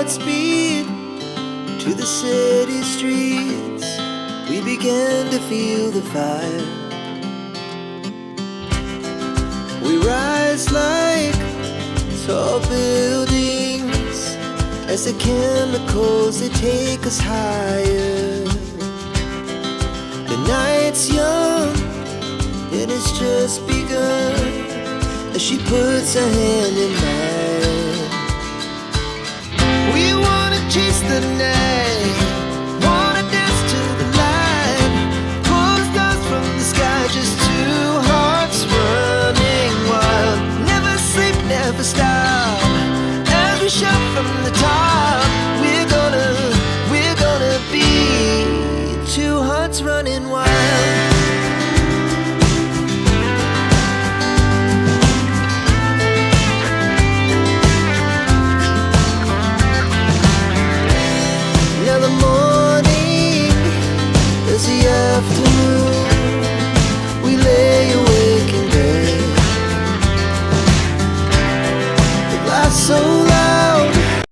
Godspeed to the city streets. We began to feel the fire. We rise like tall buildings as the chemicals, they take us higher. The night's young, it has just begun, as she puts her hand in mine. We wanna chase the night, wanna dance to the light, pull the stars from the sky, just two hearts running wild. Never sleep, never stop, as we shout from the top.